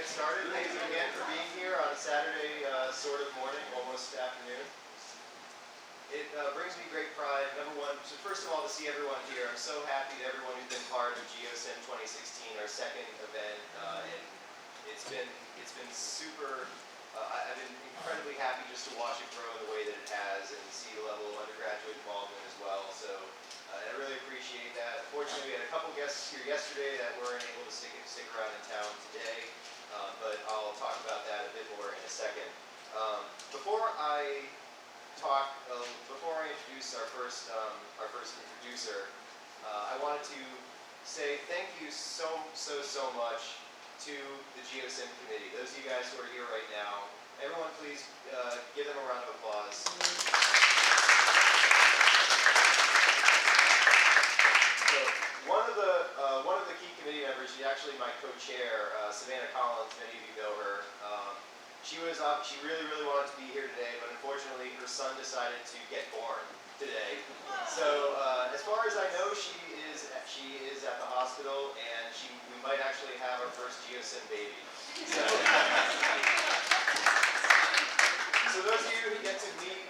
get started. Thank you again for being here on a Saturday sort of morning, almost afternoon. It brings me great pride, number one, so first of all, to see everyone here. I'm so happy that everyone who's been part of GeoSym2016, our second event, and it's been super. I've been incredibly happy just to watch it grow in the way that it has, and see the level of undergraduate involvement as well. So I really appreciate that. Unfortunately, we had a couple guests here yesterday that weren't able to stick around in town today, but I'll talk about that a bit more in a second. Before I introduce our first introducer, I wanted to say thank you so much to the GeoSym committee. Those of you guys who are here right now, everyone please give them a round of applause. So one of the key committee members, she's actually my co-chair, Savannah. Many of you know her. She really wanted to be here today, but unfortunately her son decided to get born today. So as far as I know, she is at the hospital, and we might actually have our first GeoSym baby. So those of you who get to meet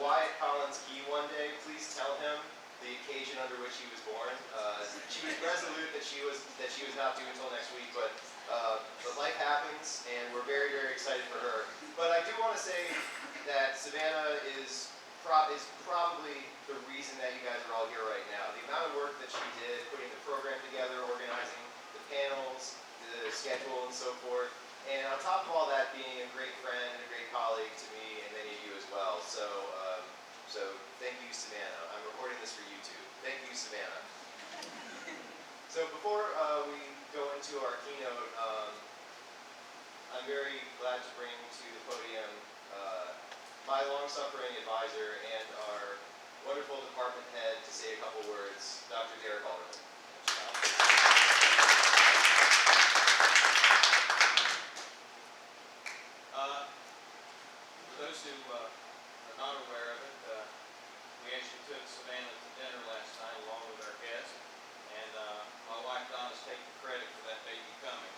Wyatt Collins Key one day, please tell him the occasion under which he was born. She was resolute that she was not due until next week, but life happens, and we're very excited for her. But I do want to say that Savannah is probably the reason that you guys are all here right now. The amount of work that she did, putting the program together, organizing the panels, the schedule, and so forth, and on top of all that, being a great friend and a great colleague to me and many of you as well. So thank you, Savannah. I'm recording this for YouTube. Thank you, Savannah. So before we go into our keynote, I'm very glad to bring to the podium my long-suffering advisor and our wonderful department head to say a couple words, Dr. Alderman. For those who are not aware of it, we actually took Savannah to dinner last night along with our guest, and my wife Donna's taking credit for that baby coming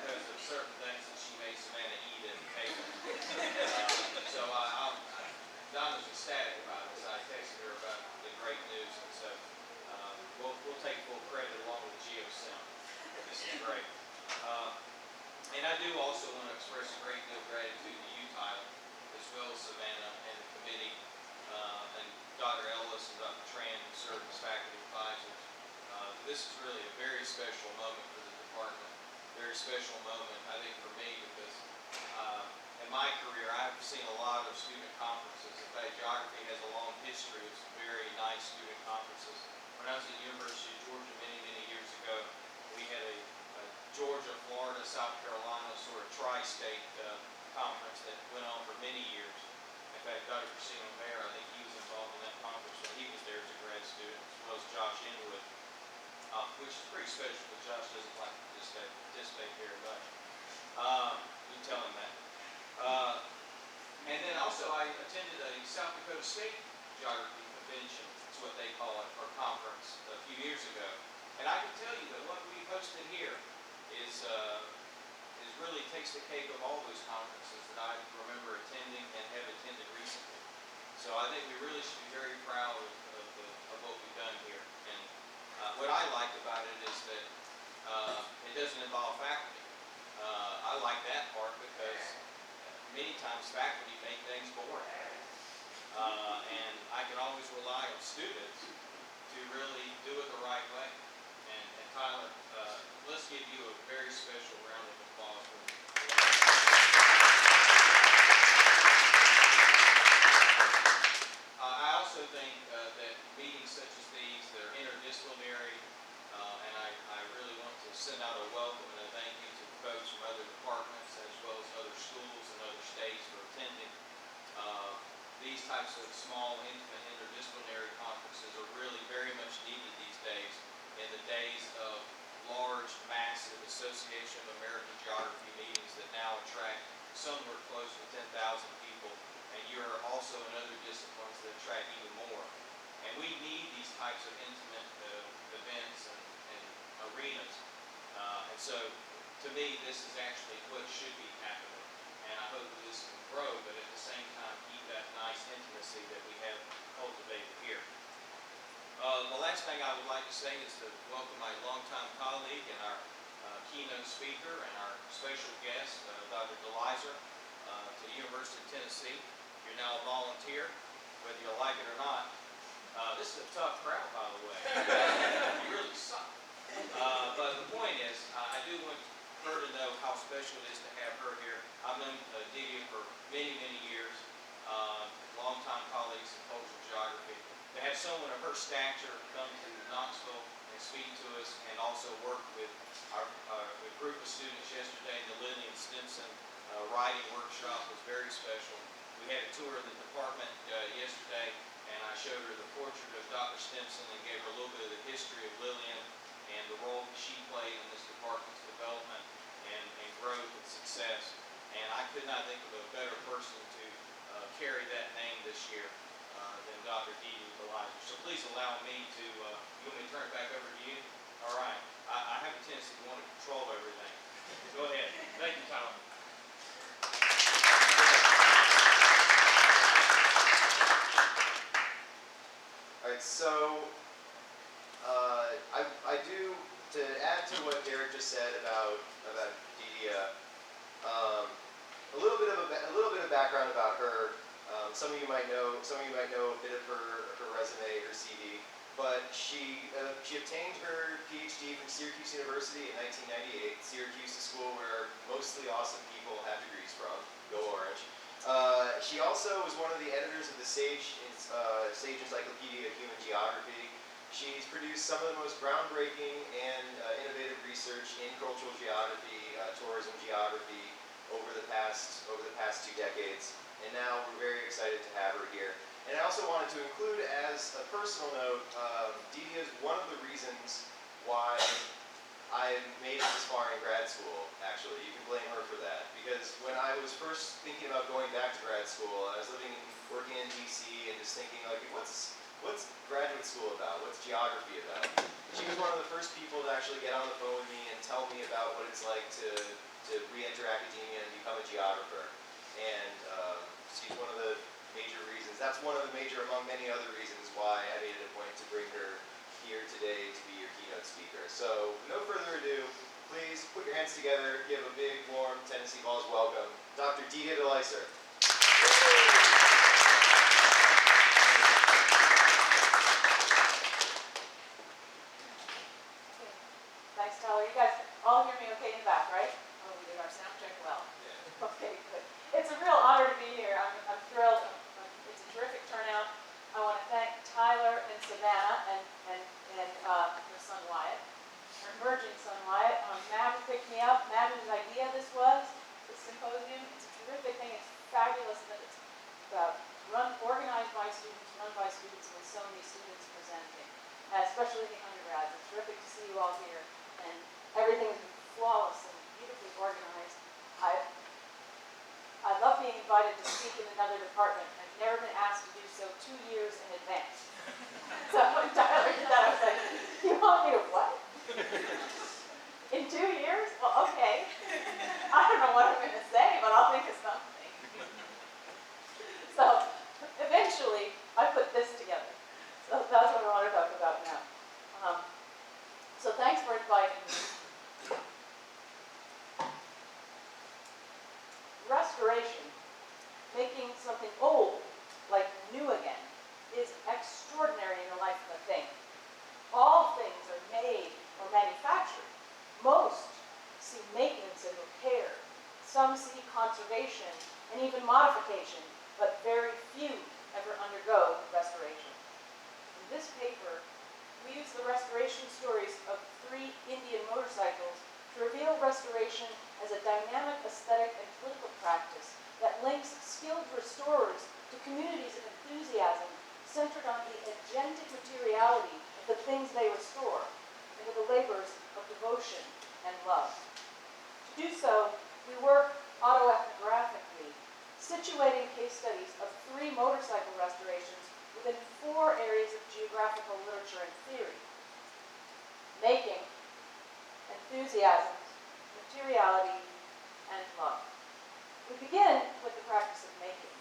because of certain things that she made Savannah eat at the table. So Donna's ecstatic about it, so I texted her about the great news, and so we'll take full credit along with GeoSym. This is great. And I do also want to express a great deal of gratitude to you, Tyler, as well as Savannah and the committee, and Dr. Ellis and Dr. Tran, who serve as faculty advisors. This is really a very special moment for the department, very special moment, I think, for me, because in my career, I've seen a lot of student conferences. In fact, geography has a long history of some very nice student conferences. When I was at the University of Georgia many years ago, we had a Georgia, Florida, South Carolina sort of tri-state conference that went on for many years. In fact, Dr. Christine O'Hara, I think he was involved in that conference when he was there as a grad student, as well as Josh Inwood, which is pretty special because Josh doesn't like to participate very much. You tell him that. And then also I attended a South Dakota State Geography Convention, that's what they call it, or conference, a few years ago. And I can tell you that what we hosted here is really takes the cake of all those conferences that I remember attending and have attended recently. So I think we really should be very proud of what we've done here. And what I like about it is that it doesn't involve faculty. I like that part because many times faculty make things boring. And I can always rely on students to really do it the right way. And Tyler, let's give you a very special round of applause for me. I also think that meetings such as these, they're interdisciplinary, and I really want to send out a welcome and a thank you to the folks from other departments as well as other schools and other states for attending. These types of small, intimate, interdisciplinary conferences are really very much needed these days, in the days of large, massive Association of American Geography meetings that now attract somewhere close to 10,000 people, and you're also in other disciplines that attract even more. And we need these types of intimate events and arenas. And so to me, this is actually what should be happening. And I hope that this can grow, but at the same time keep that nice intimacy that we have cultivated here. The last thing I would like to say is to welcome my longtime colleague and our keynote speaker and our special guest, Dr. DeLyser, to the University of Tennessee. You're now a volunteer, whether you like it or not. This is a tough crowd, by the way. You really suck. But the point is, I do want her to know how special it is to have her here. I've known Dydia for many, many years, longtime colleagues in cultural geography. To have someone of her stature come to Knoxville and speak to us, and also work with our group of students yesterday in the Lillian Stimson writing workshop was very special. We had a tour of the department yesterday, and I showed her the portrait of Dr. Stimson and gave her a little bit of the history of Lillian and the role that she played in this department's development and growth and success. And I could not think of a better person to carry that name this year than Dr. Dydia DeLyser. So please allow me to, you want me to turn it back over to you? All right. I have a tendency to want to control everything. Go ahead. Thank you, Tyler. All right, so I do, to add to what Derek just said about Dydia, a little bit of background about her. Some of you might know a bit of her resume, her CV, but she obtained her PhD from Syracuse University in 1998. Syracuse is a school where mostly awesome people have degrees from. Go Orange. She also was one of the editors of the Sage Encyclopedia of Human Geography. She's produced some of the most groundbreaking and innovative research in cultural geography, tourism geography over the past 2 decades. And now we're very excited to have her here. And I also wanted to include, as a personal note, Dydia is one of the reasons why I made it this far in grad school, actually. You can blame her for that. Because when I was first thinking about going back to grad school, I was working in DC and just thinking, like, what's graduate school about? What's geography about? She was one of the first people to actually get on the phone with me and tell me about what it's like to re-enter academia and become a geographer. And she's one of the major reasons. That's one of the major, among many other reasons, why I made it a point to bring her here today to be your keynote speaker. So, no further ado, please put your hands together, give a big, warm Tennessee Vols welcome, Dr. Dydia DeLyser. Thanks, Tyler. You guys all hear me okay in the back, right? Oh, we did our sound check well. Yeah. Okay, good. It's a real honor to be here. I'm thrilled. It's a terrific turnout. I want to thank Tyler and Savannah and her son Wyatt, her emerging son Wyatt. Matt picked me up. Matt, whose idea this was, this symposium. It's a terrific thing. It's fabulous that it's organized by students, run by students, with so many students presenting, especially the undergrads. It's terrific to see you all here, and everything is flawless and beautifully organized. I love being invited to speak in another department. I've never been asked to do so 2 years in advance. So when Tyler did that, I was like, you want me to what? In 2 years? Well, okay. I don't know what I'm going to say, but I'll think of something. So eventually, I put this together. So that's what I want to talk about now. So thanks for inviting me. Restoration, making something old like new again, is extraordinary in the life of a thing. All things are made or manufactured. Most see maintenance and repair. Some see conservation and even modification, but very few ever undergo restoration. In this paper, we use the restoration stories of 3 Indian motorcycles to reveal restoration as a dynamic aesthetic and political practice that links skilled restorers to communities of enthusiasm centered on the agentic materiality of the things they restore and to the labors of devotion and love. To do so, we work autoethnographically, situating case studies of 3 motorcycle restorations within 4 areas of geographical literature and theory: making, enthusiasm, materiality, and love. We begin with the practice of making,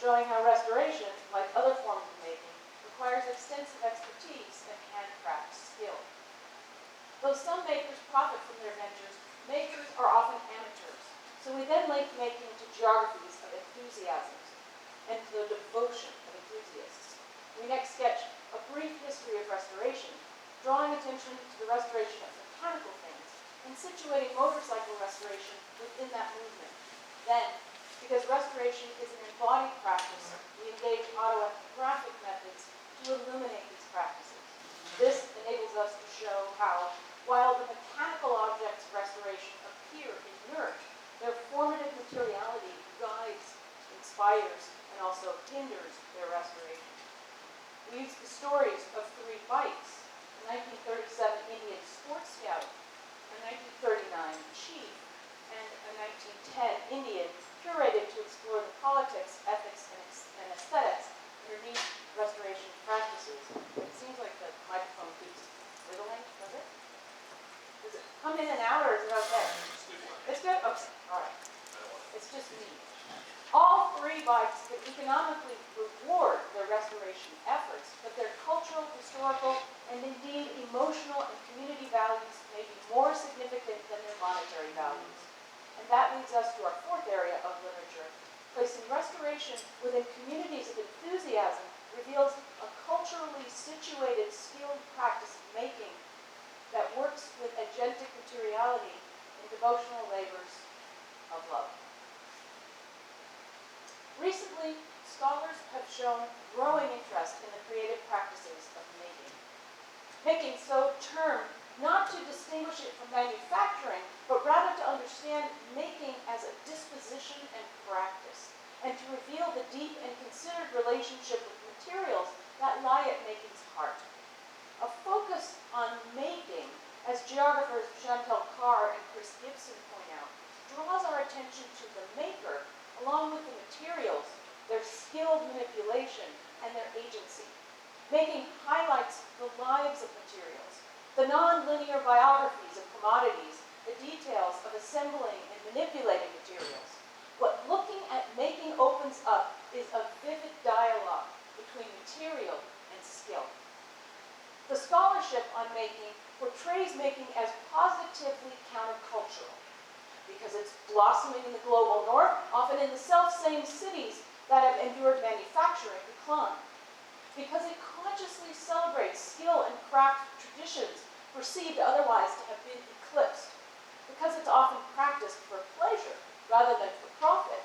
showing how restoration, like other forms of making, requires extensive expertise and handcraft skill. Though some makers profit from their ventures, makers are often amateurs, so we then link making to geographies of enthusiasms and to the devotion of enthusiasts. We next sketch a brief history of restoration, drawing attention to the restoration of mechanical things and situating motorcycle restoration within that movement. Then, because restoration is an embodied practice, we engage autoethnographic methods to illuminate these practices. This enables us to show how, while the mechanical objects of restoration appear inert, their formative materiality guides, inspires, and also hinders their restoration. We use the stories of three bikes, a 1937 Indian sports scout, a 1939 chief, and a 1910 Indian curated to explore the politics, ethics, and aesthetics underneath restoration practices. It seems like the microphone keeps wiggling, does it? Does it come in and out, or is it okay? It's good? Okay, all right. It's just me. All three bikes can economically reward their restoration efforts, but their cultural, historical, and indeed emotional and community values may be more significant than their monetary values. And that leads us to our fourth area of literature. Placing restoration within communities of enthusiasm reveals a culturally situated, skilled practice of making that works with agentic materiality in devotional labors of love. Recently, scholars have shown growing interest in the creative practices of making. Making so termed not to distinguish it from manufacturing, but rather to understand making as a disposition and practice, and to reveal the deep and considered relationship with materials that lie at making's heart. A focus on making, as geographers Chantal Carr and Chris Gibson point out, draws our attention to the maker, along with the materials, their skilled manipulation, and their agency. Making highlights the lives of materials, the non-linear biographies of commodities, the details of assembling and manipulating materials. What looking at making opens up is a vivid dialogue between material and skill. The scholarship on making portrays making as positively countercultural, because it's blossoming in the global north, often in the self-same cities that have endured manufacturing decline. Because it consciously celebrates skill and craft traditions perceived otherwise to have been eclipsed. Because it's often practiced for pleasure rather than for profit.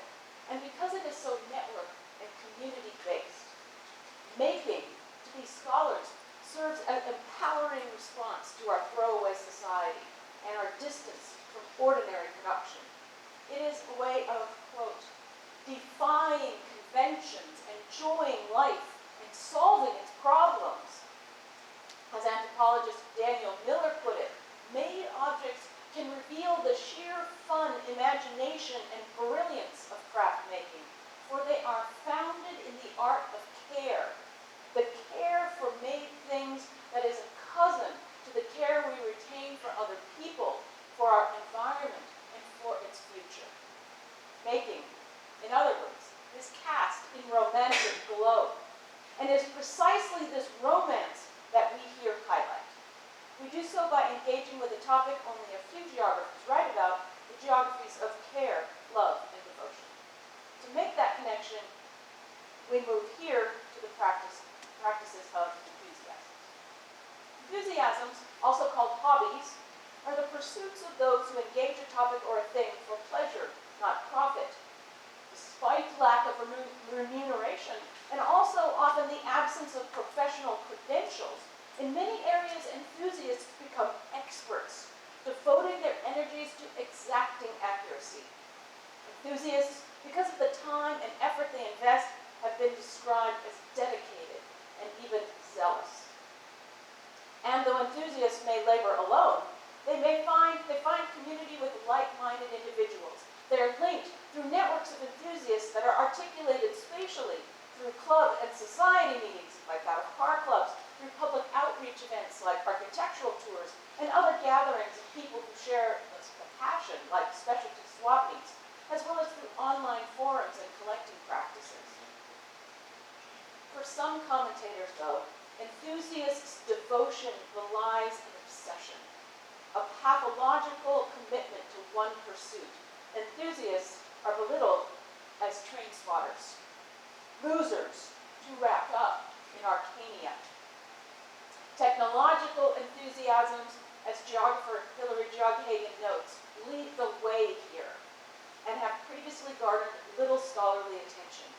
And because it is so network and community-based. Making, to these scholars, serves as an empowering response to our throwaway society and our distance from ordinary production. It is a way of, quote, defying conventions, enjoying life, and solving its problems. As anthropologist Daniel Miller put it, made objects can reveal the sheer fun, imagination, and brilliance of craft making, for they are founded in the art of care. The care for made things that is a cousin to the care we retain for other people, for our environment, and for its future. Making, in other words, is cast in romantic glow, and is precisely this romance that we here highlight. We do so by engaging with a topic only a few geographers write about, the geographies of care, love, and devotion. To make that connection, we move here to the practices of enthusiasms. Enthusiasms, also called hobbies, are the pursuits of those who engage a topic or a thing for pleasure, not profit, despite lack of remuneration, and also often the absence of professional credentials. In many areas, enthusiasts become experts, devoting their energies to exacting accuracy. Enthusiasts, because of the time and effort they invest, have been described as dedicated and even zealous. And though enthusiasts may labor alone, they find community with like-minded individuals. They are linked through networks of enthusiasts that are articulated spatially through club and society meetings, like that of car clubs, through public outreach events like architectural tours, and other gatherings of people who share the passion action, like specialty swap meets, as well as through online forums and collecting practices. For some commentators, though, enthusiasts' devotion belies an obsession, a pathological commitment to one pursuit. Enthusiasts are belittled as train spotters, losers, too wrapped up in arcania. Technological enthusiasms, as geographer Hilary Joghagen notes, lead the way here and have previously garnered little scholarly attention.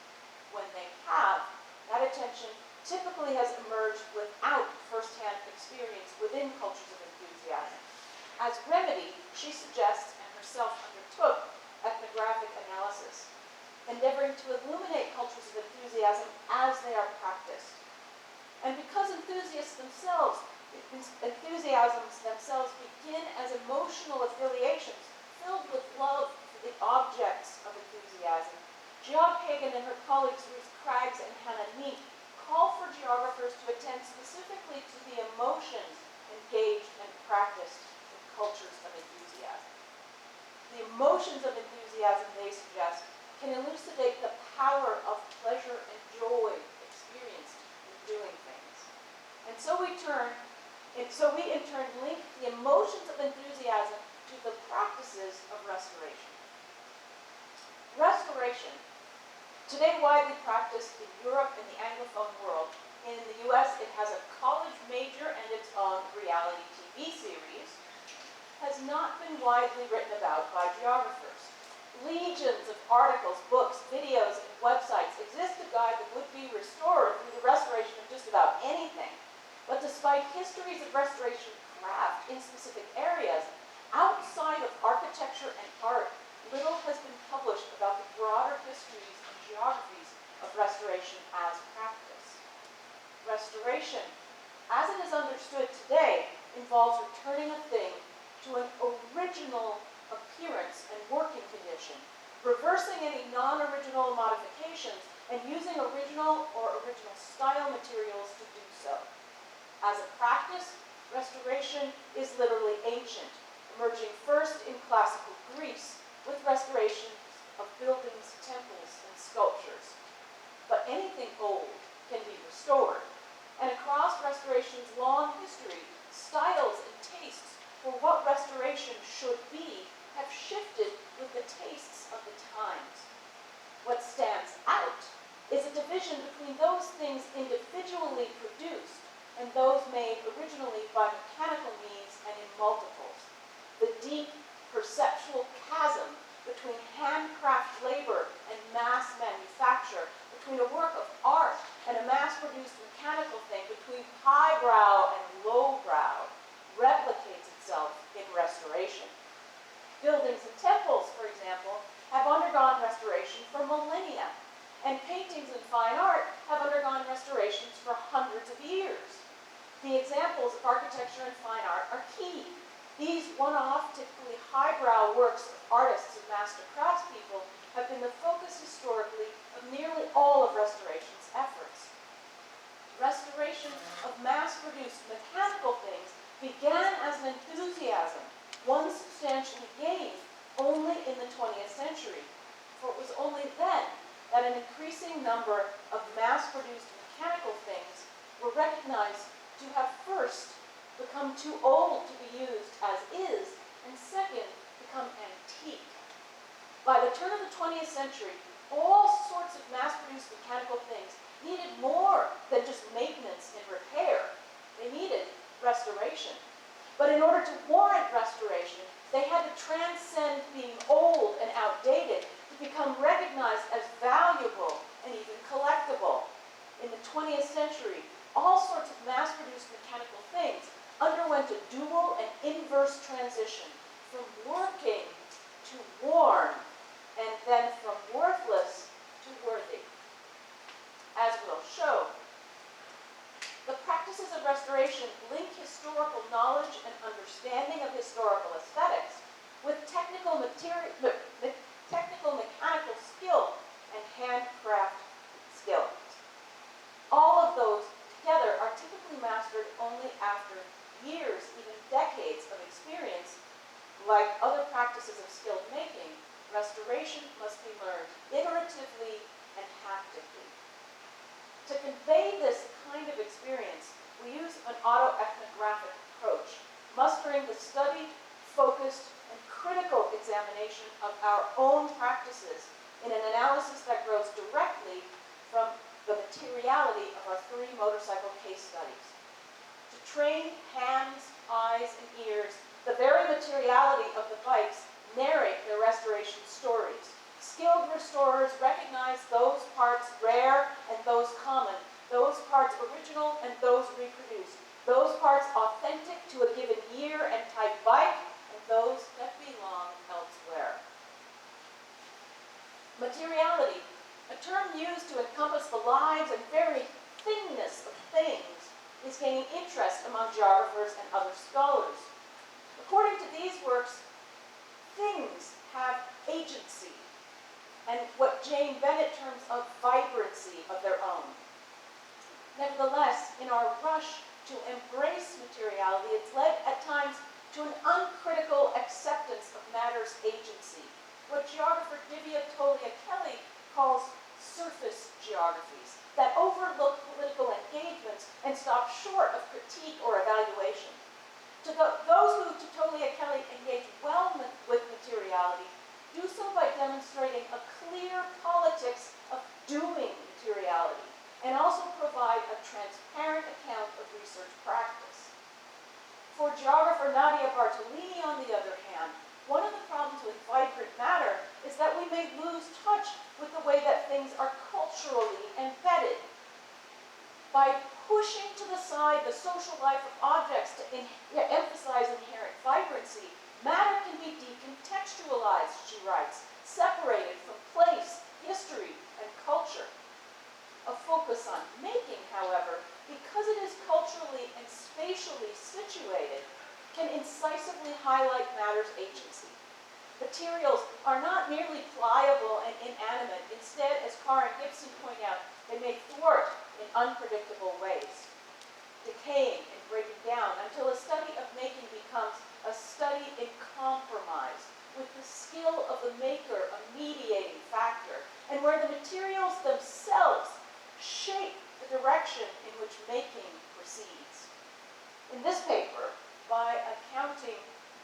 When they have, that attention typically has emerged without first-hand experience within cultures of enthusiasm. As remedy, she suggests and herself undertook ethnographic analysis, endeavoring to illuminate cultures of enthusiasm as they are practiced. And because enthusiasms themselves begin as emotional affiliations filled with love for the objects of enthusiasm, Joghagen and her colleagues Ruth Craggs and Hannah Neat call for geographers to attend specifically to the emotions engaged and practiced in cultures of enthusiasm. The emotions of enthusiasm, they suggest, can elucidate the power of pleasure and joy experienced in doing things. And so we in turn link the emotions of enthusiasm to the practices of restoration. Restoration, today widely practiced in Europe and the Anglophone world. In the US, it has a college major and its own reality TV series, has not been widely written about by geographers. Legions of articles, books, videos, and websites exist to guide the would-be restorer through the restoration of just about anything. But despite histories of restoration craft in specific areas, outside of architecture and art, little has been published about the broader histories and geographies of restoration as practice. Restoration, as it is understood today, involves returning a thing to an original appearance and working condition, reversing any non-original modifications, and using original or original style materials to do so. As a practice, restoration is literally ancient, emerging first in classical Greece with restorations of buildings, temples, and sculptures. But anything old can be restored, and across restoration's long history, styles and tastes for what restoration should be have shifted with the tastes of the times. What stands out is a division between those things individually produced and those made originally by mechanical means and in multiples. The deep perceptual chasm between handcraft labor and mass manufacture, between a work of art and a mass-produced mechanical thing, between highbrow and lowbrow, replicates itself in restoration. Buildings and temples, for example, have undergone restoration for millennia, and paintings and fine art have undergone restorations for hundreds of years. The examples of architecture and fine art are key. These one-off, typically highbrow works of artists and master craftspeople have been the focus historically of nearly all of restoration's efforts. Restoration of mass-produced mechanical things began as an enthusiasm, one substantially gained only in the 20th century, for it was only then that an increasing number of mass-produced mechanical things were recognized to have first become too old to be used as is, and second, become antique. By the turn of the 20th century, all sorts of mass-produced mechanical things needed more than just maintenance and repair. They needed restoration. But in order to warrant restoration, they had to transcend being old and outdated to become recognized as valuable and even collectible. In the 20th century, all sorts of mass-produced mechanical things underwent a dual and inverse transition from working to worn, and then from worthless to worthy. As we'll show, the practices of restoration link historical knowledge and understanding of historical aesthetics with technical mechanical skill and handcraft skill. All of those together are typically mastered only after years, even decades of experience like other practices of skilled making, restoration must be learned iteratively and haptically. To convey this kind of experience, we use an autoethnographic approach, mustering the studied, focused, and critical examination of our own practices in an analysis that grows directly from the materiality of our 3 motorcycle case studies. To train hands, eyes, and ears, the very materiality of the bikes narrate their restoration stories. Skilled restorers recognize those parts rare and those common, those parts original and those reproduced, those parts authentic to a given year and type bike, and those that belong elsewhere. Materiality, a term used to encompass the lives and very thingness of things, is gaining interest among geographers and other scholars. According to these works, things have agency, and what Jane Bennett terms of vibrancy of their own. Nevertheless, in our rush to embrace materiality, it's led at times to an uncritical acceptance of matter's agency, what geographer Dydia DeLyser calls surface geographies, that overlook political engagements and stop short of critique or evaluation. To those who, to DeLyser, engage well with materiality, do so by demonstrating a clear politics of doing materiality, and also provide a transparent account of research practice. For geographer Nadia Bartolini, on the other hand, one of the problems with vibrant matter is that we may lose touch with the way that things are culturally embedded. By pushing to the side the social life of objects to emphasize inherent vibrancy, matter can be decontextualized, she writes, separated from place, history, and culture. A focus on making, however, because it is culturally and spatially situated, can incisively highlight matter's agency. Materials are not merely pliable and inanimate. Instead, as Carr and Gibson point out, they may thwart in unpredictable ways, decaying and breaking down until a study of making becomes a study in compromise, with the skill of the maker a mediating factor, and where the materials themselves shape the direction in which making proceeds. In this paper, by accounting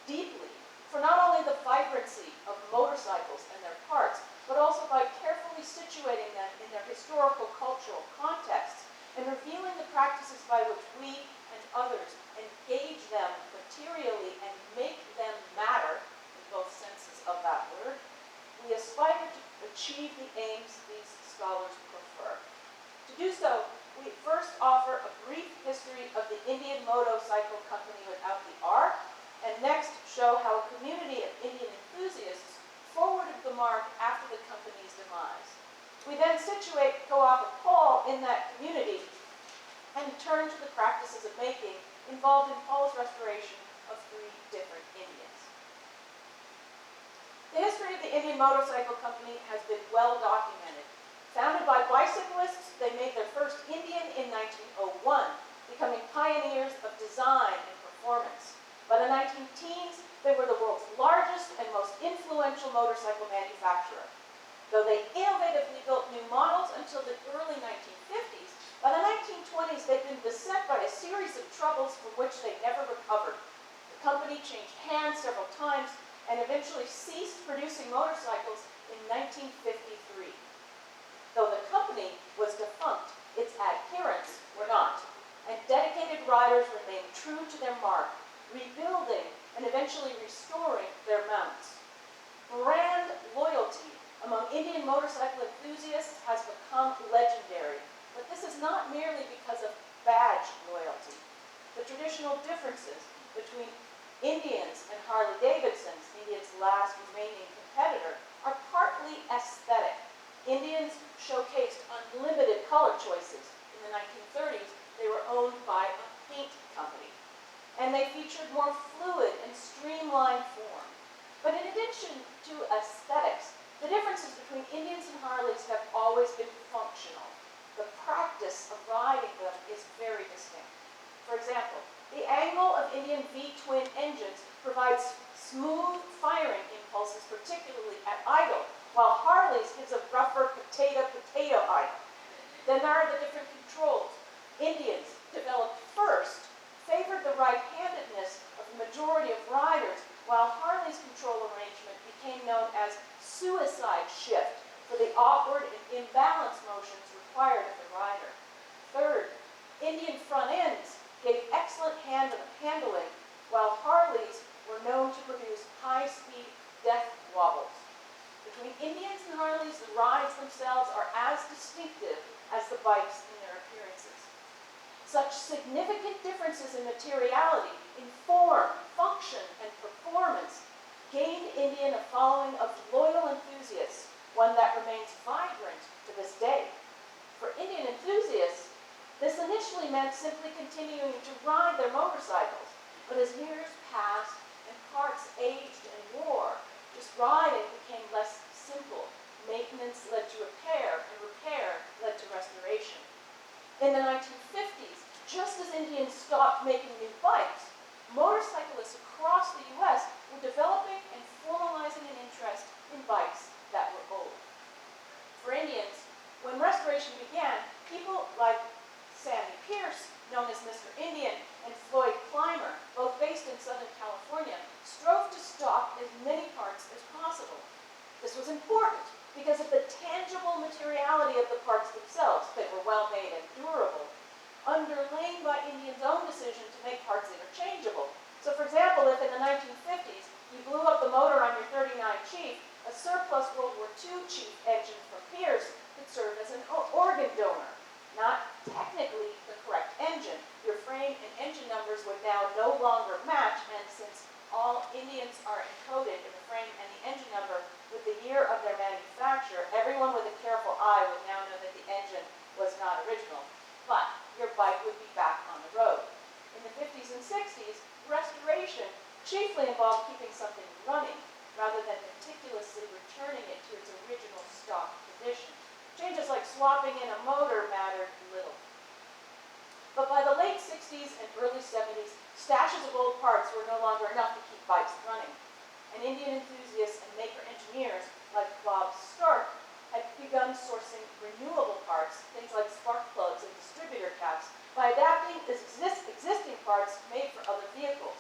deeply for not only the vibrancy of motorcycles and their parts, but also by carefully situating them in their historical cultural contexts and revealing the practices by which we and others engage them materially and make them matter, in both senses of that word, we aspire to achieve the aims these scholars prefer. To do so, we first offer a brief history of the Indian Motorcycle Company without the R, and next show how a community of Indian enthusiasts forwarded the mark after the company's demise. We then situate co-author Paul in that community and turn to the practices of making involved in Paul's restoration of 3 different Indians. The history of the Indian Motorcycle Company has been well documented. Founded by bicyclists, they made their first Indian in 1901, becoming pioneers of design and performance. By the 19-teens, they were the world's largest and most influential motorcycle manufacturer. Though they innovatively built new models until the early 1950s, by the 1920s they'd been beset by a series of troubles from which they never recovered. The company changed hands several times and eventually ceased producing motorcycles in 1953. Though the company was defunct, its adherents were not, and dedicated riders remained true to their mark, rebuilding and eventually restoring their mounts. Brand loyalty among Indian motorcycle enthusiasts has become legendary, but this is not merely because of badge loyalty. The traditional differences between Indians and Harley-Davidsons, Indians' last remaining competitor, are partly aesthetic. Indians showcased unlimited color choices. In the 1930s, they were owned by a paint company, and they featured more fluid and streamlined form. But in addition to aesthetics, the differences between Indians and Harleys have always been functional. The practice of riding them is very distinct. For example, the angle of Indian V-twin engines provides smooth idle, while Harley's gives a rougher potato idle. Then there are the different controls. Indians, developed first, favored the right-handedness of the majority of riders, while Harley's control arrangement became known as suicide shift for the awkward and imbalanced motions required of the rider. Third, Indian front ends gave excellent handling, while Harleys were known to produce high-speed death wobbles. Between Indians and Harleys, the rides themselves are as distinctive as the bikes in their appearances. Such significant differences in materiality, in form, function, and performance gained Indian a following of loyal enthusiasts, one that remains vibrant to this day. For Indian enthusiasts, this initially meant simply continuing to ride their motorcycles, but as years passed and parts aged and wore, just riding became less simple. Maintenance led to repair, and repair led to restoration. In the 1950s, just as Indians stopped making new bikes, motorcyclists across the U.S. were developing and formalizing an interest in bikes that were old. For Indians, when restoration began, people like Sammy Pierce, known as Mr. Indian, and Floyd Clymer, both based in Southern California, strove to stock as many parts as possible. This was important because of the tangible materiality of the parts themselves. They were well-made and durable, underlain by Indians' own decision to make parts interchangeable. So for example, if in the 1950s you blew up the motor on your 39 Chief, a surplus World War II Chief engine from Pierce could serve as an organ donor. Not technically the correct engine. Your frame and engine numbers would now no longer match, and since all Indians are encoded in the frame and the engine number with the year of their manufacture, everyone with a careful eye would now know that the engine was not original. But your bike would be back on the road. In the 50s and 60s, restoration chiefly involved keeping something running rather than meticulously returning it to its original stock condition. Changes like swapping in a motor mattered little. But by the late 60s and early 70s, stashes of old parts were no longer enough to keep bikes running. And Indian enthusiasts and maker engineers like Bob Stark had begun sourcing renewable parts, things like spark plugs and distributor caps, by adapting existing parts made for other vehicles.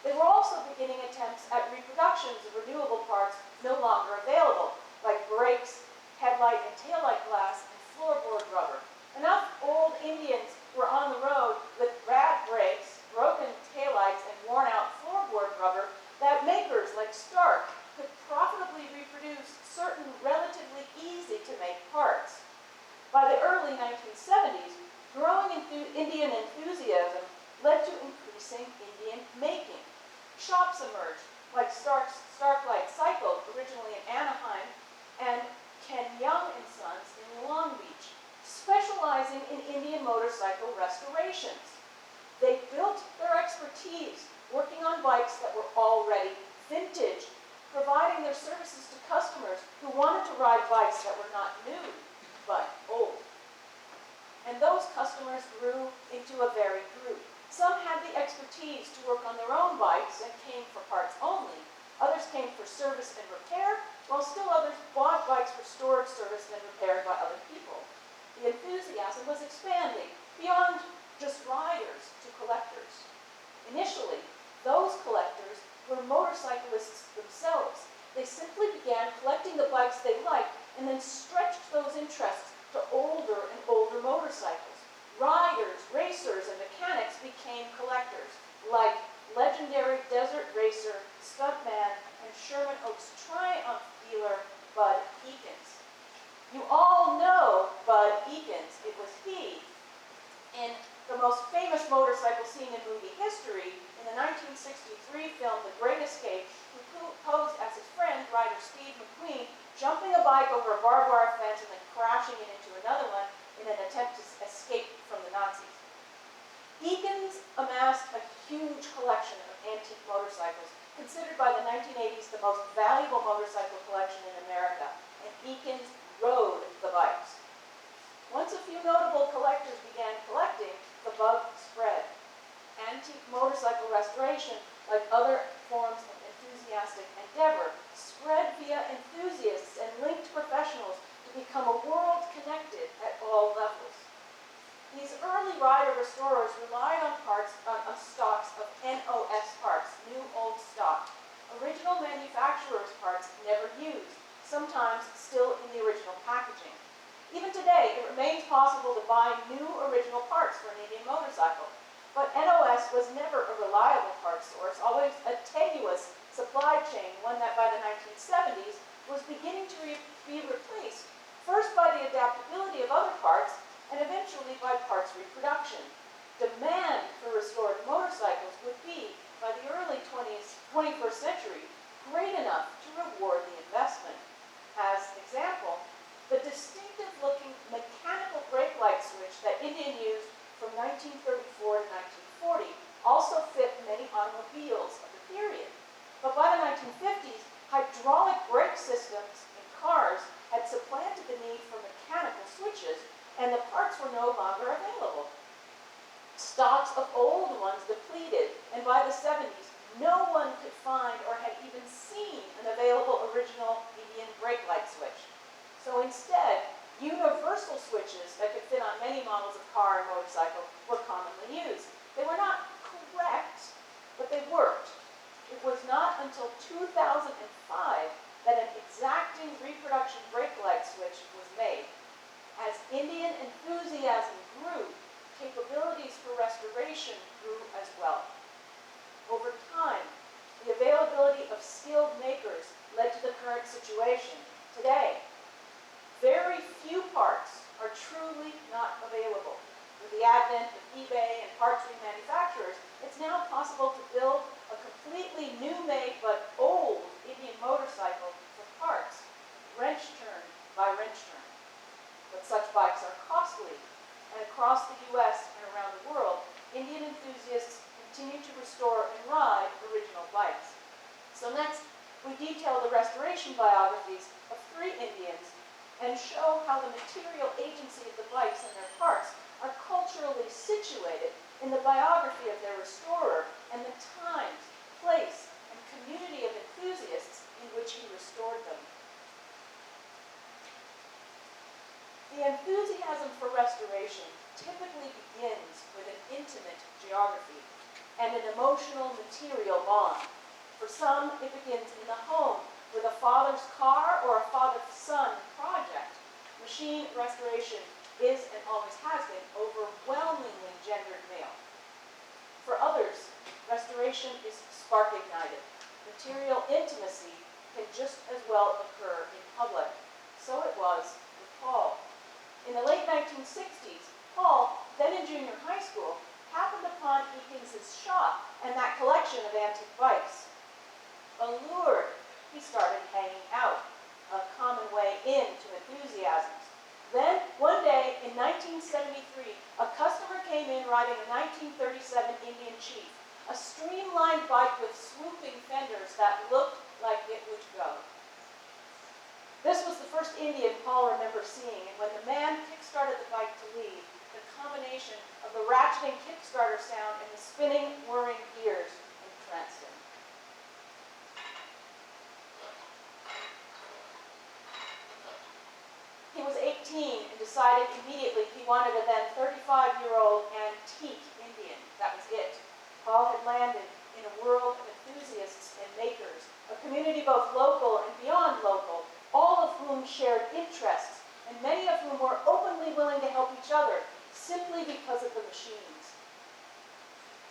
They were also beginning attempts at reproductions of renewable parts no longer available, like brakes, headlight and taillight glass, and floorboard rubber. Enough old Indians were on the road with bad brakes, broken taillights, and worn-out floorboard rubber that makers like Stark could profitably reproduce certain relatively easy-to-make parts. By the early 1970s, growing Indian enthusiasm led to increasing Indian making. Shops emerged, like Stark-Light Cycle, originally in Anaheim, and Ken Young and Sons in Long Beach, specializing in Indian motorcycle restorations. They built their expertise working on bikes that were already vintage, providing their services to customers who wanted to ride bikes that were not new, but old. And those customers grew into a varied group. Some had the expertise to work on their own bikes and came for parts only. Others came for service and repair, while still others bought bikes for storage, service, and repaired by other people. The enthusiasm was expanding beyond just riders to collectors. Initially, those collectors were motorcyclists themselves. They simply began collecting the bikes they liked and then stretched those interests to older and older motorcycles. Riders, racers, and mechanics became collectors, like legendary desert racer, stuntman, and Sherman Oaks Triumph dealer Bud Eakins. You all know Bud Eakins. It was he, in the most famous motorcycle scene in movie history, in the 1963 film The Great Escape, who posed as his friend, rider Steve McQueen, jumping a bike over a barbed wire fence and then crashing it into another one in an attempt to escape from the Nazis. Eakins amassed a huge collection of antique motorcycles, considered by the 1980s the most valuable motorcycle collection in America, and Eakins rode the bikes. Once a few notable collectors began collecting, the bug spread. Antique motorcycle restoration, like other forms of enthusiastic endeavor spread via enthusiasts and linked professionals to become a world connected at all levels. These early rider restorers relied on stocks of NOS parts, new old stock, original manufacturer's parts never used, sometimes still in the original packaging. Even today, it remains possible to buy new original parts for an Indian motorcycle, but NOS was never a reliable part source, always a tenuous supply chain, one that by the 1970s was beginning to be replaced, first by the adaptability of other parts, and eventually by parts reproduction. Demand for restored motorcycles would be, by the early 21st century, great enough to reward the investment. As example, the distinctive-looking mechanical brake light switch that Indian used from 1934 to 1940 also fit many automobiles of the period. But by the 1950s, hydraulic brake systems in cars had supplanted the need for mechanical switches, and the parts were no longer available. Stocks of old ones depleted, and by the 70s, no one could find or had even seen an available original Indian brake light switch. So instead, universal switches that could fit on many models of car and motorcycle were commonly used. They were not correct, but they worked. It was not until 2005 that an exacting reproduction brake light switch was made. As Indian enthusiasm grew, capabilities for restoration grew as well. Over time, the availability of skilled makers led to the current situation. Today, very few parts are truly not available. With the advent of eBay and parts remanufacturers, it's now possible to build a completely new-made but old Indian motorcycle from parts, wrench turn by wrench turn. But such bikes are costly, and across the U.S. and around the world, Indian enthusiasts continue to restore and ride original bikes. So next, we detail the restoration biographies of 3 Indians and show how the material agency of the bikes and their parts are culturally situated in the biography of their restorer and the times, place, and community of enthusiasts in which he restored them. The enthusiasm for restoration typically begins with an intimate geography and an emotional material bond. For some, it begins in the home with a father's car or a father-son project. Machine restoration is and always has been overwhelmingly gendered male. For others, restoration is spark-ignited. Material intimacy can just as well occur in public. So it was with Paul. In the late 1960s, Paul, then in junior high school, happened upon Eakins' shop and that collection of antique bikes. Allured, he started hanging out, a common way into enthusiasms. Then, one day in 1973, a customer came in riding a 1937 Indian Chief, a streamlined bike with swooping fenders that looked like it would go. This was the first Indian Paul remembered seeing, and when the man kick-started the bike to leave, the combination of the ratcheting Kickstarter sound and the spinning, whirring gears entranced him. He was 18 and decided immediately he wanted a then 35-year-old antique Indian. That was it. Paul had landed in a world of enthusiasts and makers, a community both local and beyond local, all of whom shared interests, and many of whom were openly willing to help each other simply because of the machines.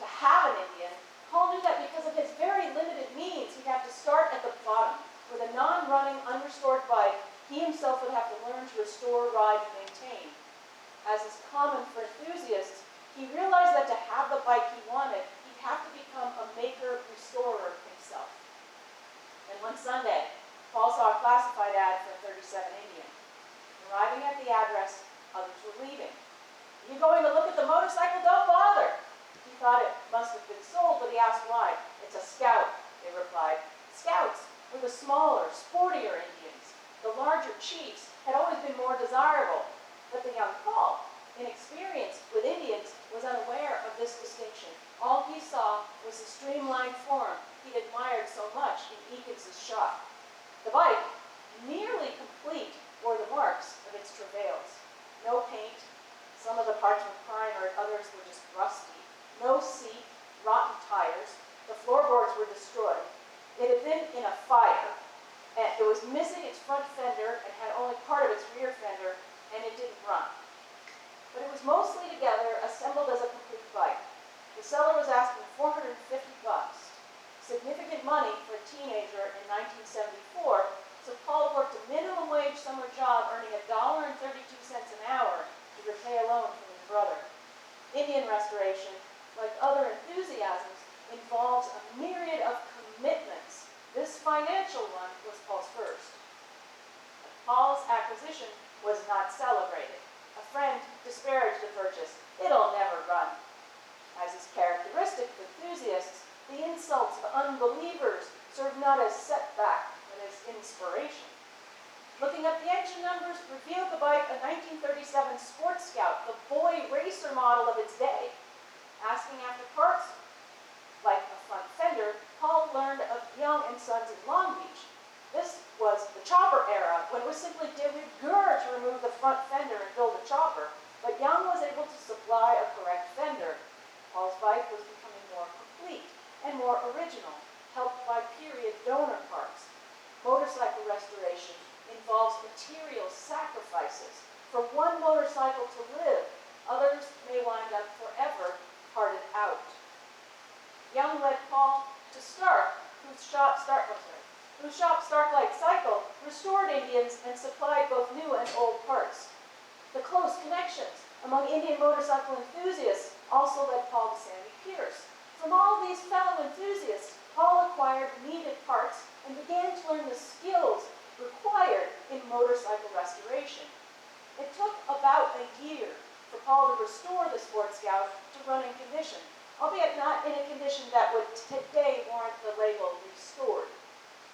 To have an Indian, Paul knew that because of his very limited means, he'd have to start at the bottom. With a non-running, unrestored bike, he himself would have to learn to restore, ride, and maintain. As is common for enthusiasts, he realized that to have the bike he wanted, he'd have to become a maker-restorer himself. And one Sunday, Paul saw a classified ad for a 37 Indian. Arriving at the address, others were leaving. "Are you going to look at the motorcycle? Don't bother." He thought it must have been sold, but he asked why. "It's a Scout," they replied. Scouts were the smaller, sportier Indians. The larger chiefs had always been more desirable, but the young Paul, inexperienced with Indians, was unaware of this distinction. All he saw was the streamlined form. He he admired so much in Eakins' shop. The bike, nearly complete, bore the marks of its travails. No paint, some of the parts were primered, others were just rusty. No seat, rotten tires, the floorboards were destroyed. It had been in a fire, and it was missing its front fender and had only part of its rear fender, and it didn't run. But it was mostly together, assembled as a complete bike. The seller was asking $450, significant money for a teenager in 1974, so Paul worked a minimum wage summer job earning $1.32 an hour to repay a loan from his brother. Indian restoration, like other enthusiasms, involves a myriad of commitments. This financial one was Paul's first. But Paul's acquisition was not celebrated. A friend disparaged the purchase. It'll never run. As is characteristic of enthusiasts, the insults of unbelievers serve not as setback, but as inspiration. Looking up the engine numbers revealed the bike a 1937 Sport Scout, the boy racer model of its day. Asking after parts, like a front fender, Paul learned of Young and Sons in Long Beach. This was the chopper era, when it was simply de rigueur to remove the front fender and build a chopper, but Young was able to supply a correct fender. Paul's bike was becoming more complete and more original, helped by period donor parts. Motorcycle restoration involves material sacrifices. For one motorcycle to live, others may wind up forever parted out. Young led Paul to Stark, whose shop Stark-like Cycle restored Indians and supplied both new and old parts. The close connections among Indian motorcycle enthusiasts also led Paul to Sandy Pierce. From all these fellow enthusiasts, Paul acquired needed parts and began to learn the skills required in motorcycle restoration. It took about a year for Paul to restore the Sport Scout to running condition, albeit not in a condition that would today warrant the label restored.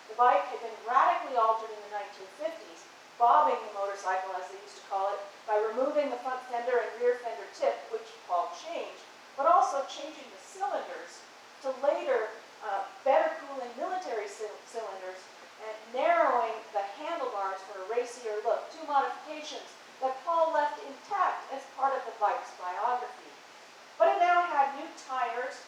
The bike had been radically altered in the 1950s, bobbing the motorcycle, as they used to call it, by removing the front fender and rear fender tip, which Paul changed, but also changing the cylinders to later better cooling military cylinders and narrowing the handlebars for a racier look, two modifications that Paul left intact as part of the bike's biography. But it now had new tires,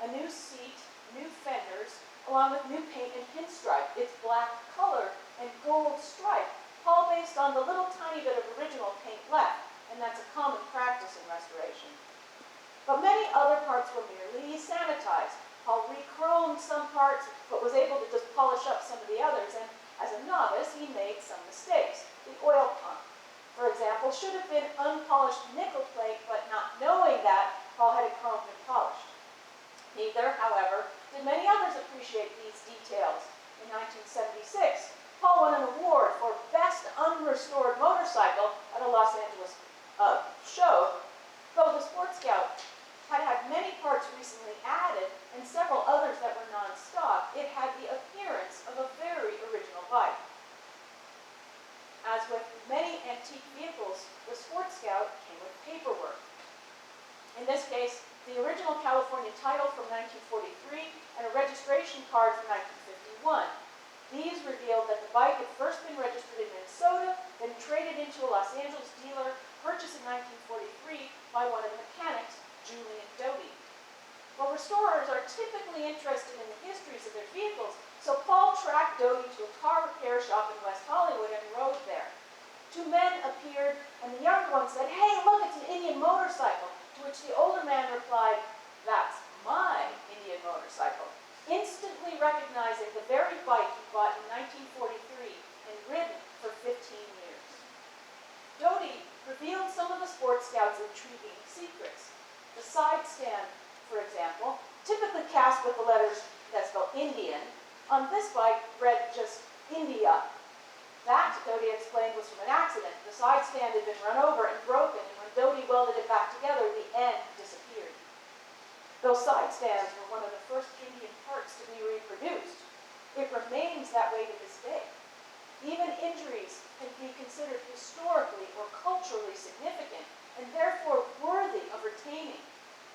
a new seat, new fenders, along with new paint and pinstripe, its black color and gold stripe, Paul based on the little tiny bit of original paint left, and that's a common practice in restoration. But many other parts were merely sanitized. Paul re-chromed some parts, but was able to just polish up some of the others, and as a novice, he made some mistakes. The oil pump, for example, should have been unpolished nickel plate, but not knowing that, Paul had it chromed and polished. Neither, however, did many others appreciate these details. In 1976, Paul won an award for Best Unrestored Motorcycle at a Los Angeles show, though the Sport Scout had had many parts recently added and several others that were non-stock. It had the appearance of a very original bike. As with many antique vehicles, the Sport Scout came with paperwork. In this case, the original California title from 1943 and a registration card from 1951. These revealed that the bike had first been registered in Minnesota, then traded into a Los Angeles dealer, purchased in 1943 by one of the mechanics, Julian Doty. Well, restorers are typically interested in the histories of their vehicles, so Paul tracked Doty to a car repair shop in West Hollywood and rode there. Two men appeared, and the younger one said, "Hey, look, it's an Indian motorcycle," to which the older man replied, "That's my Indian motorcycle," instantly recognizing the very bike he bought in 1943 and ridden for 15 years. Doty revealed some of the Sport Scout's intriguing secrets. The side stand, for example, typically cast with the letters that spell Indian, on this bike read just India. That, Doty explained, was from an accident. The side stand had been run over and broken, and when Doty welded it back together, the end disappeared. Those side stands were one of the first Indian parts to be reproduced. It remains that way to this day. Even injuries can be considered historically or culturally significant, and therefore worthy of retaining.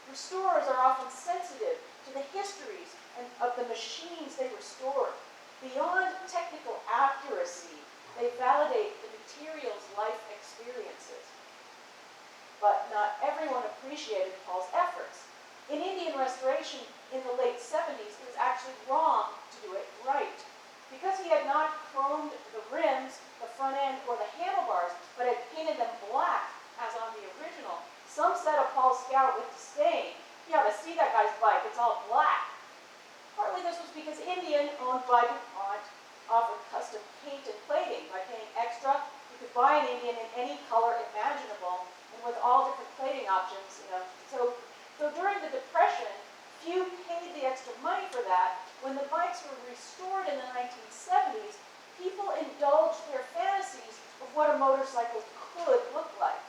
Restorers are often sensitive to the histories and of the machines they restored. Beyond technical accuracy, they validate the material's life experiences. But not everyone appreciated Paul's efforts. In Indian restoration in the late 70s, it was actually wrong to do it right. Because he had not chromed the rims, the front end, or the handlebars, but had painted them black, as on the original, some said of Paul's Scout with disdain, "You ought to see that guy's bike, it's all black." Partly this was because Indian, owned by DuPont, offered custom paint and plating. By paying extra, you could buy an Indian in any color imaginable, and with all different plating options, So during the Depression, few paid the extra money for that. When the bikes were restored in the 1970s, people indulged their fantasies of what a motorcycle could look like.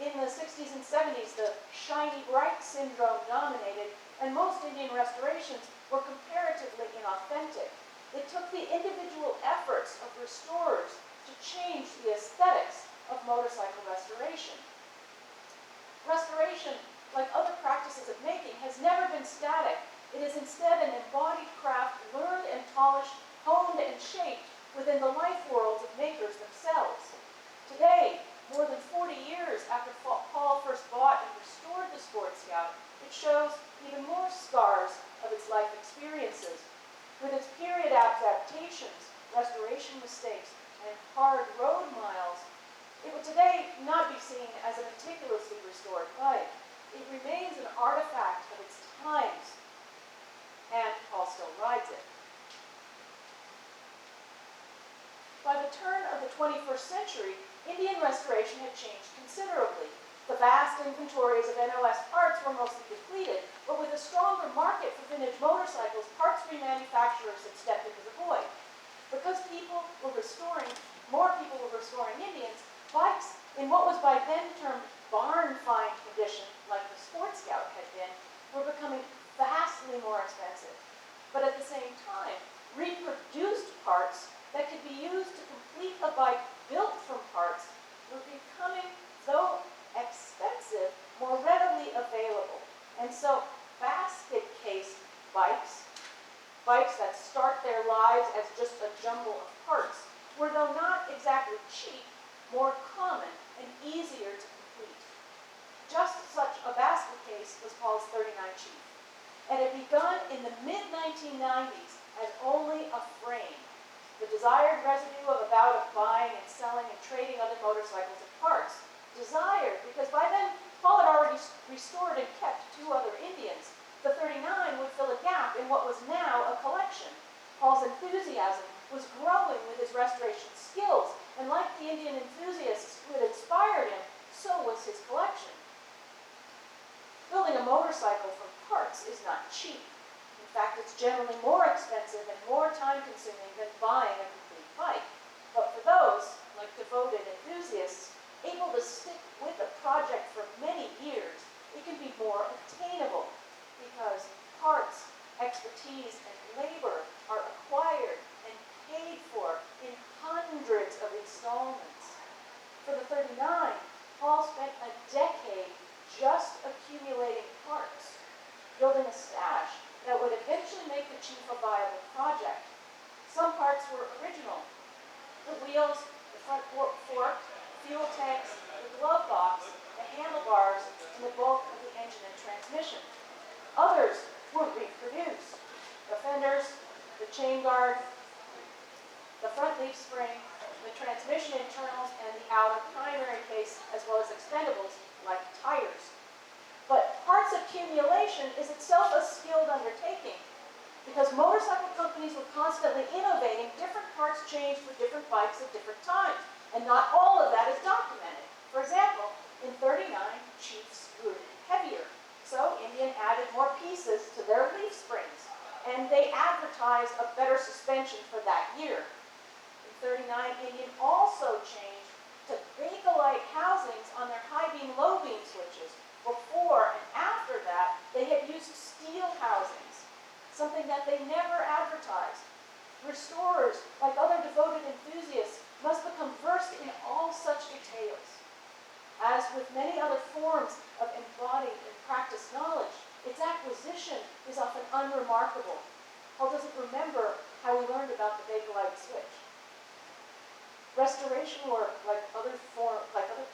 In the 60s and 70s, the shiny bright syndrome dominated, and most Indian restorations were comparatively inauthentic. It took the individual efforts of restorers to change the aesthetics of motorcycle restoration. Restoration, like other practices of making, has never been static. It is instead an embodied craft learned and polished, honed and shaped within the life worlds of makers themselves. Today, more than 40 years after Paul first bought and restored the Sport Scout, it shows even more scars of its life experiences. With its period adaptations, restoration mistakes, and hard road miles, it would today not be seen as a meticulously restored bike. It remains an artifact of its times, and Paul still rides it. By the turn of the 21st century, Indian restoration had changed considerably. The vast inventories of NOS parts were mostly depleted, but with a stronger market for vintage motorcycles, parts remanufacturers had stepped into the void. Because more people were restoring Indians, bikes in what was by then termed barn find condition, like the Sport Scout had been, were becoming vastly more expensive. But at the same time, reproduced parts that could be used to complete a bike built from parts were becoming, though expensive, more readily available. And so basket case bikes that start their lives as just a jumble of parts, were, though not exactly cheap, more common and easier to complete. Just such a basket case was Paul's 39 Chief, and it begun in the mid-1990s as only a frame, the desired residue of a bout of buying and selling and trading other motorcycles and parts. Desired because by then Paul had already restored and kept 2 other Indians. The 39 would fill a gap in what was now a collection. Paul's enthusiasm was growing with his restoration skills, and like the Indian enthusiasts who had inspired him, so was his collection. Building a motorcycle from parts is not cheap. In fact, it's generally more expensive and more time-consuming than buying a complete bike. But for those, like devoted enthusiasts, able to stick with a project for many years, it can be more attainable because parts, expertise, and labor are acquired and paid for in hundreds of installments. For the 39, Paul spent a decade just accumulating parts, building a stash that would eventually make the Chief a viable project. Some parts were original. The wheels, the front fork, fuel tanks, the glove box, the handlebars, and the bulk of the engine and transmission. Others were reproduced. The fenders, the chain guard, the front leaf spring, the transmission internals, and the outer primary case, as well as expendables like tires. But parts accumulation is itself a skilled undertaking because motorcycle companies were constantly innovating. Different parts changed for different bikes at different times, and not all of that is documented. For example, in 39, Chiefs grew heavier, so Indian added more pieces to their leaf springs, and they advertised a better suspension for that year. In 39, Indian also changed to Bakelite housings on their high-beam, low-beam switches. Before and after that, they had used steel housings, something that they never advertised. Restorers, like other devoted enthusiasts, must become versed in all such details. As with many other forms of embodied and practiced knowledge, Its acquisition is often unremarkable. Paul doesn't remember how he learned about the Bakelite switch. Restoration work, like other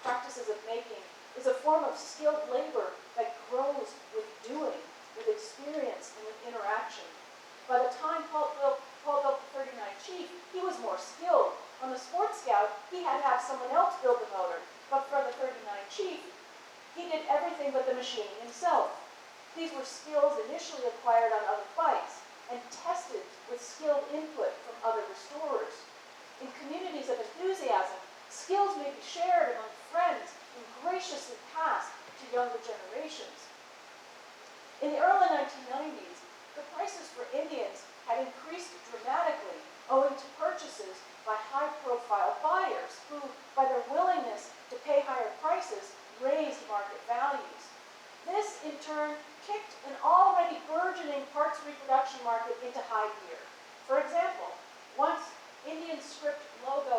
practices of making, is a form of skilled labor that grows with doing, with experience, and with interaction. By the time Paul built the 39 Chief, he was more skilled. On the Sports Scout, he had to have someone else build the motor. But for the 39 Chief, he did everything but the machining himself. These were skills initially acquired on other bikes and tested with skilled input from other restorers. In communities of enthusiasm, skills may be shared among friends and graciously passed to younger generations. In the early 1990s, the prices for Indians had increased dramatically owing to purchases by high-profile buyers who, by their willingness to pay higher prices, raised market values. This, in turn, kicked an already burgeoning parts reproduction market into high gear. For example, once Indian script logo